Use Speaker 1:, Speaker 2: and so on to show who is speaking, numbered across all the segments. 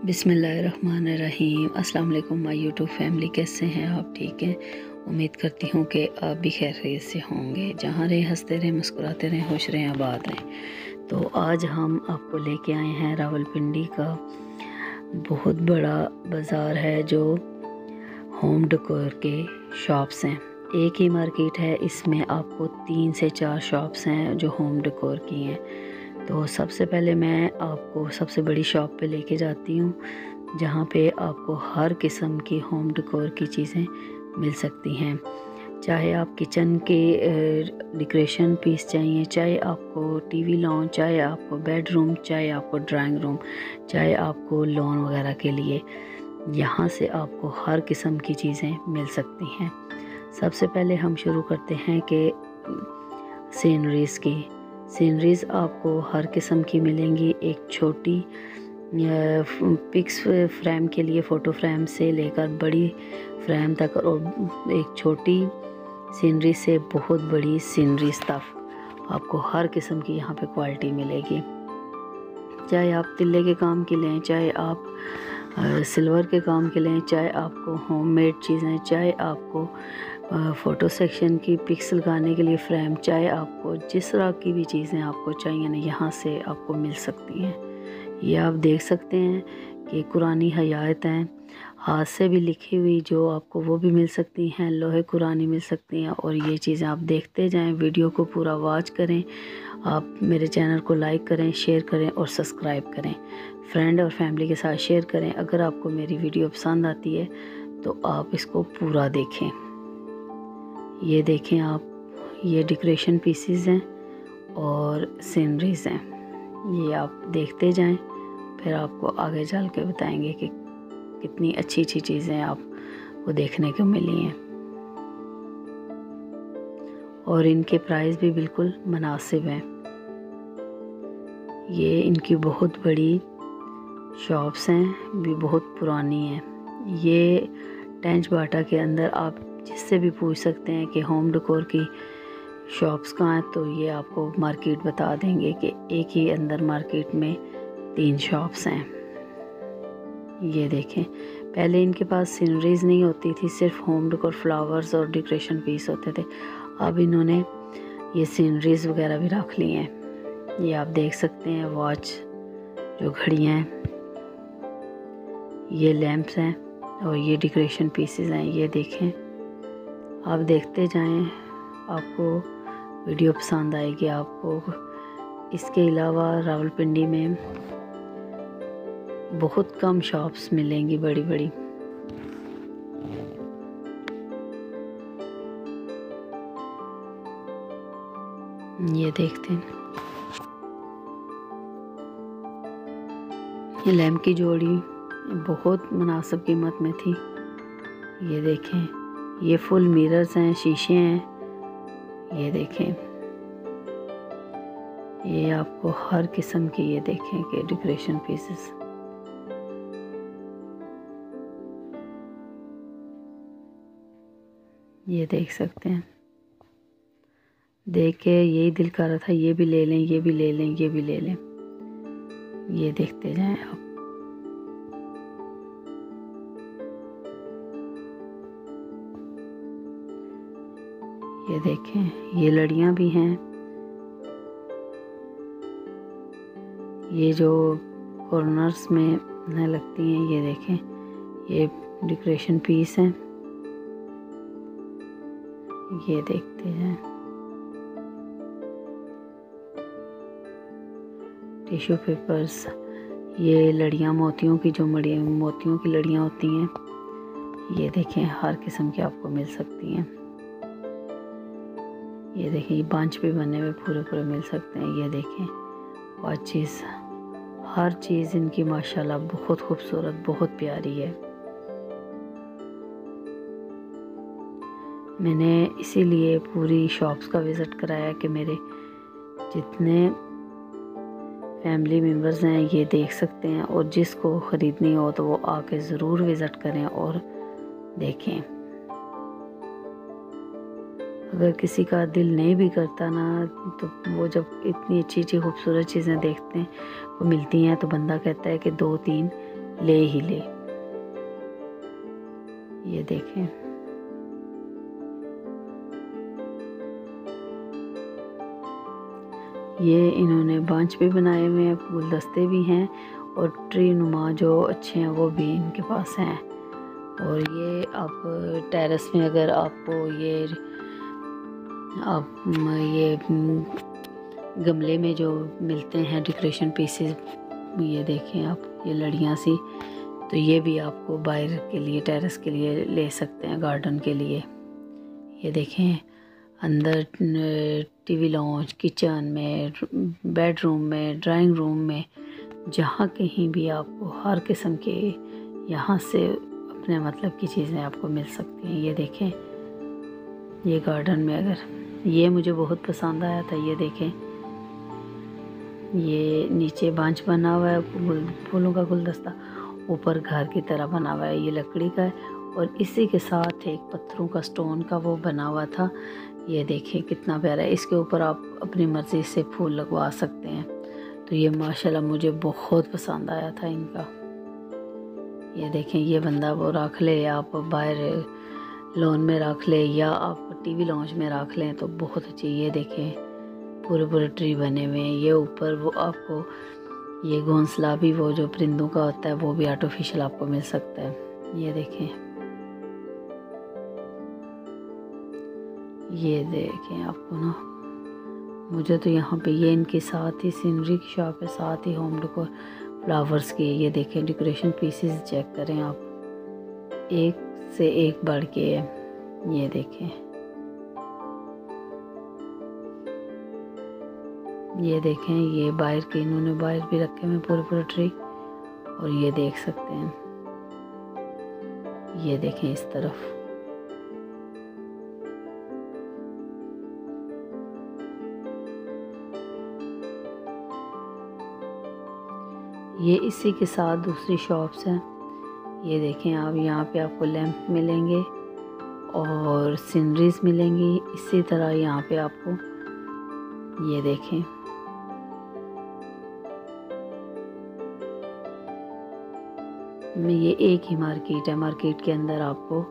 Speaker 1: बिस्मिल्लाहिर्रहमानिर्रहीम। अस्सलाम वालेकुम माय यूट्यूब फैमिली, कैसे हैं आप? ठीक हैं। उम्मीद करती हूँ कि आप भी खैरियत से होंगे। जहाँ रहें हंसते रहें, मुस्कुराते रहें, खुश रहें, आबाद रहें। तो आज हम आपको लेके आए हैं रावलपिंडी का बहुत बड़ा बाज़ार है जो होम डेकोर के शॉप्स हैं। एक ही मार्केट है, इसमें आपको 3 से 4 शॉप्स हैं जो होम डेकोर की हैं। तो सबसे पहले मैं आपको सबसे बड़ी शॉप पे लेके जाती हूँ जहाँ पे आपको हर किस्म की होम डेकोर की चीज़ें मिल सकती हैं। चाहे आप किचन के डेकोरेशन पीस चाहिए, चाहे आपको टीवी लॉन, चाहे आपको बेडरूम, चाहे आपको ड्राइंग रूम, चाहे आपको लॉन वगैरह के लिए, यहाँ से आपको हर किस्म की चीज़ें मिल सकती हैं। सबसे पहले हम शुरू करते हैं कि सीनरीज़ की। सीनरीज़ आपको हर किस्म की मिलेंगी। एक छोटी पिक्स फ्रेम के लिए फ़ोटो फ्रेम से लेकर बड़ी फ्रेम तक, और एक छोटी सीनरी से बहुत बड़ी सीनरीज़ तक आपको हर किस्म की यहाँ पे क्वालिटी मिलेगी। चाहे आप तिल्ले के काम की लें, चाहे आप सिल्वर के काम के लें, चाहे आपको होममेड चीज़ें, चाहे आपको फ़ोटो सेक्शन की पिक्स लगाने के लिए फ्रेम, चाहे आपको जिस तरह की भी चीज़ें आपको चाहिए ना, यहाँ से आपको मिल सकती हैं। ये आप देख सकते हैं कि कुरानी हयात हैं, हाथ से भी लिखी हुई, जो आपको वो भी मिल सकती हैं। लोहे कुरानी मिल सकती हैं। और ये चीज़ें आप देखते जाएं, वीडियो को पूरा वॉच करें। आप मेरे चैनल को लाइक करें, शेयर करें और सब्सक्राइब करें। फ्रेंड और फैमिली के साथ शेयर करें। अगर आपको मेरी वीडियो पसंद आती है तो आप इसको पूरा देखें। ये देखें आप, ये डेकोरेशन पीसीज हैं और सीनरीज़ हैं। ये आप देखते जाएं, फिर आपको आगे चल के बताएंगे कि कितनी अच्छी अच्छी चीज़ें आपको देखने को मिली हैं। और इनके प्राइस भी बिल्कुल मुनासिब हैं। ये इनकी बहुत बड़ी शॉप्स हैं, भी बहुत पुरानी हैं। ये टेंच बाटा के अंदर आप जिससे भी पूछ सकते हैं कि होम डेकोर की शॉप्स कहाँ हैं, तो ये आपको मार्केट बता देंगे कि एक ही अंदर मार्केट में 3 शॉप्स हैं। ये देखें, पहले इनके पास सीनरीज नहीं होती थी, सिर्फ होम डेकोर फ्लावर्स और डेकोरेशन पीस होते थे। अब इन्होंने ये सीनरीज वगैरह भी रख ली हैं। ये आप देख सकते हैं, वॉच, जो घड़ियाँ हैं, ये लैंप्स हैं और ये डेकोरेशन पीसेस हैं। ये देखें, आप देखते जाएं, आपको वीडियो पसंद आएगी आपको। इसके अलावा रावलपिंडी में बहुत कम शॉप्स मिलेंगी बड़ी बड़ी। ये देखते हैं, ये लैम्प की जोड़ी बहुत मुनासिब कीमत में थी। ये देखें, ये फुल मिरर्स हैं, शीशे हैं। ये देखें, ये आपको हर किस्म की, ये देखें कि डेकोरेशन पीसेस। ये देख सकते हैं, देख के यही दिल कर रहा था ये भी ले लें, ये भी ले लें, ये भी ले लें। ये देखते जाएं आप। ये देखें, ये लड़ियां भी हैं। ये जो कॉर्नर्स में लगती हैं, ये देखें, ये डेकोरेशन पीस हैं। ये देखते हैं, टिश्यू पेपर्स, ये लड़ियां मोतियों की, जो मोतियों की लड़ियां होती हैं। ये देखें, हर किस्म की आपको मिल सकती हैं। ये देखें, ये बांच भी बने हुए पूरे पूरे मिल सकते हैं। ये देखें, वॉचेस, हर चीज़ इनकी माशाल्लाह बहुत खूबसूरत, बहुत प्यारी है। मैंने इसीलिए पूरी शॉप्स का विज़िट कराया कि मेरे जितने फैमिली मेम्बर्स हैं ये देख सकते हैं, और जिसको ख़रीदनी हो तो वो आके ज़रूर विज़िट करें और देखें। अगर किसी का दिल नहीं भी करता ना, तो वो जब इतनी अच्छी अच्छी खूबसूरत चीज़ें देखते हैं वो मिलती हैं तो बंदा कहता है कि 2-3 ले ही ले। ये देखें, ये इन्होंने बांच भी बनाए हुए हैं, गुलदस्ते भी हैं, और ट्री नुमा जो अच्छे हैं वो भी इनके पास हैं। और ये आप टेरेस में अगर आपको ये गमले में जो मिलते हैं डेकोरेशन पीसेस, ये देखें आप, ये लड़ियाँ सी, तो ये भी आपको बाहर के लिए, टेरेस के लिए ले सकते हैं, गार्डन के लिए। ये देखें, अंदर टीवी लॉन्च, किचन में, बेडरूम में, ड्राइंग रूम में, जहाँ कहीं भी आपको हर किस्म के यहाँ से अपने मतलब की चीज़ें आपको मिल सकती हैं। ये देखें, ये गार्डन में अगर, ये मुझे बहुत पसंद आया था। ये देखें, ये नीचे बांच बना हुआ है, फूलों का गुलदस्ता, ऊपर घर की तरह बना हुआ है, ये लकड़ी का है, और इसी के साथ एक पत्थरों का, स्टोन का वो बना हुआ था। ये देखें कितना प्यारा है, इसके ऊपर आप अपनी मर्ज़ी से फूल लगवा सकते हैं। तो ये माशाल्लाह मुझे बहुत पसंद आया था इनका। ये देखें, ये बंदा वो रख ले, आप बाहर लॉन में रख ले या आप टीवी लॉन्च में रख लें तो बहुत अच्छी। ये देखें, पूरे पूरे ट्री बने हुए हैं। ये ऊपर वो आपको ये घोंसला भी वो जो परिंदों का होता है वो भी आर्टिफिशियल आपको मिल सकता है। ये देखें, ये देखें आपको ना, मुझे तो यहाँ पे ये इनके साथ ही सीनरी की शॉप है, साथ ही होम डेकोर फ्लावर्स की। ये देखें, डेकोरेशन पीसेस चेक करें आप, एक से एक बढ़ के है। ये देखें, ये देखें, ये बाहर के इन्होंने बाहर भी रखे हुए पूरे पूरे ट्री, और ये देख सकते हैं। ये देखें इस तरफ, ये इसी के साथ दूसरी शॉप्स हैं। ये देखें आप, यहाँ पे आपको लैंप मिलेंगे और सीनरीज मिलेंगी। इसी तरह यहाँ पे आपको, ये देखें, ये एक ही मार्केट है, मार्केट के अंदर आपको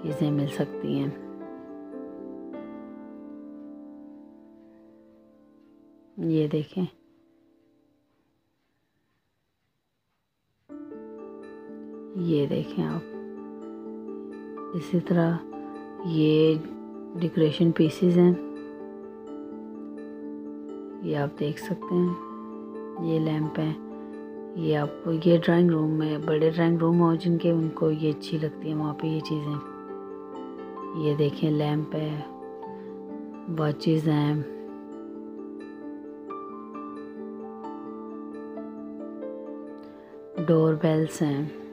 Speaker 1: चीज़ें मिल सकती हैं। ये देखें, ये देखें आप, इसी तरह ये डेकोरेशन पीसेस हैं, ये आप देख सकते हैं। ये लैंप हैं, ये आपको, ये ड्राइंग रूम में, बड़े ड्राइंग रूम हो जिनके, उनको ये अच्छी लगती है वहाँ पे ये चीज़ें। ये देखें, लैंप है, वॉचेस हैं, डोर बेल्स हैं।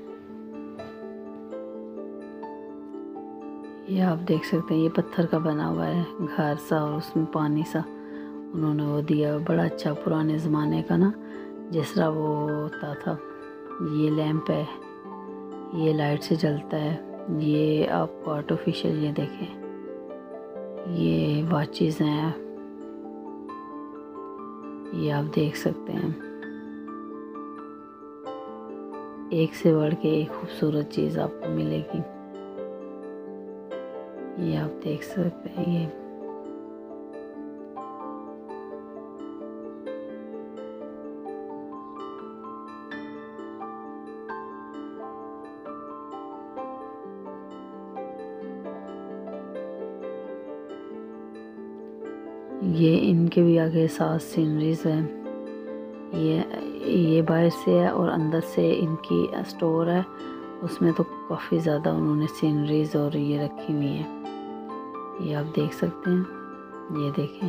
Speaker 1: ये आप देख सकते हैं, ये पत्थर का बना हुआ है घर सा, और उसमें पानी सा उन्होंने वो दिया, बड़ा अच्छा पुराने ज़माने का ना, जिस तरह वो होता था। ये लैंप है, ये लाइट से जलता है। ये आपको आर्टिफिशियल, ये देखें, ये वॉचेस हैं, ये आप देख सकते हैं। एक से बढ़ के एक खूबसूरत चीज़ आपको मिलेगी। ये आप देख सकते हैं, ये इनके भी आगे 7 सीनरीज हैं। ये बाहर से है और अंदर से इनकी स्टोर है, उसमें तो काफ़ी ज़्यादा उन्होंने सीनरीज और ये रखी हुई हैं। ये आप देख सकते हैं। ये देखें,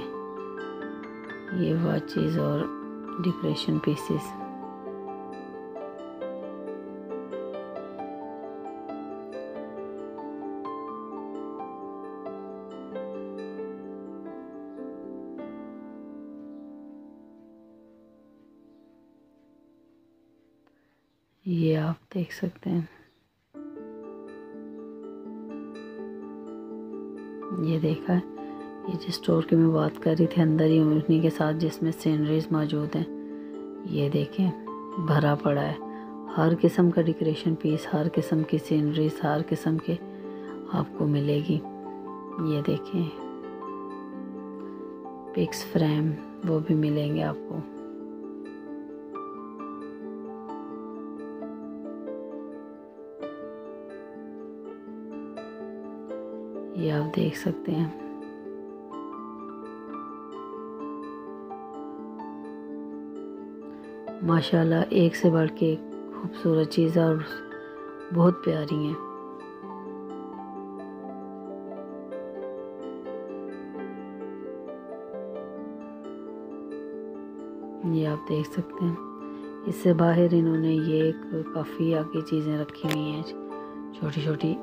Speaker 1: ये वॉचेस और डेकोरेशन पीसेस। ये आप देख सकते हैं, ये देखा है, ये जिस स्टोर की मैं बात कर रही थी अंदर ही उन्हीं के साथ जिसमें सीनरीज मौजूद हैं। ये देखें भरा पड़ा है, हर किस्म का डेकोरेशन पीस, हर किस्म की सीनरीज, हर किस्म के आपको मिलेगी। ये देखें पिक्स फ्रेम वो भी मिलेंगे आपको। ये आप देख सकते हैं, माशाल्लाह एक से बढ़ के खूबसूरत चीज़ और बहुत प्यारी हैं। ये आप देख सकते हैं, इससे बाहर इन्होंने ये काफ़ी आगे चीज़ें रखी हुई हैं छोटी छोटी।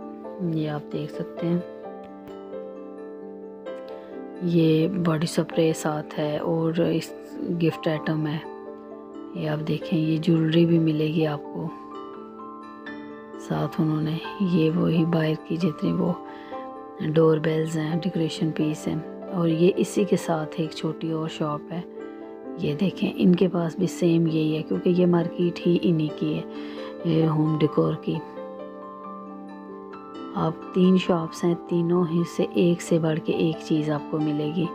Speaker 1: ये आप देख सकते हैं, ये बॉडी स्प्रे साथ है और इस गिफ्ट आइटम है। ये आप देखें, ये ज्वेलरी भी मिलेगी आपको साथ। उन्होंने ये वही बाहर की जितनी वो डोर बेल्स हैं, डेकोरेशन पीस हैं, और ये इसी के साथ एक छोटी और शॉप है। ये देखें इनके पास भी सेम यही है, क्योंकि ये मार्केट ही इन्हीं की है, ये होम डेकोर की। आप 3 शॉप्स हैं, तीनों ही से एक से बढ़ के एक चीज़ आपको मिलेगी।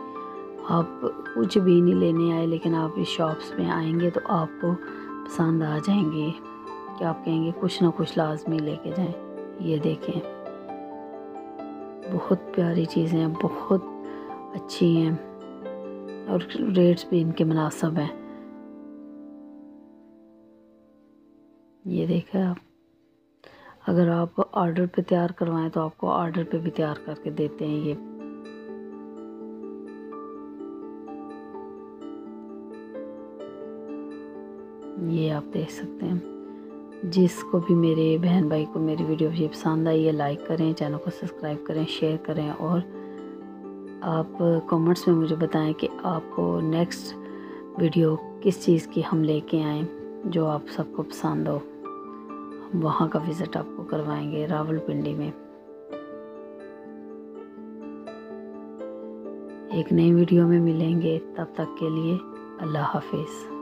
Speaker 1: आप कुछ भी नहीं लेने आए, लेकिन आप इस शॉप्स में आएंगे तो आपको पसंद आ जाएंगे कि आप कहेंगे कुछ ना कुछ लाजमी लेके जाएं। ये देखें बहुत प्यारी चीज़ें हैं, बहुत अच्छी हैं और रेट्स भी इनके मुनासिब हैं। ये देखा आप, अगर आप ऑर्डर पे तैयार करवाएं तो आपको ऑर्डर पे भी तैयार करके देते हैं। ये आप देख सकते हैं। जिसको भी मेरे बहन भाई को मेरी वीडियो ये पसंद आई है, लाइक करें, चैनल को सब्सक्राइब करें, शेयर करें, और आप कमेंट्स में मुझे बताएं कि आपको नेक्स्ट वीडियो किस चीज़ की हम लेके आएँ जो आप सबको पसंद हो। हम वहाँ का विज़िट आपको करवाएंगे रावलपिंडी में। एक नई वीडियो में मिलेंगे, तब तक के लिए अल्लाह हाफिज़।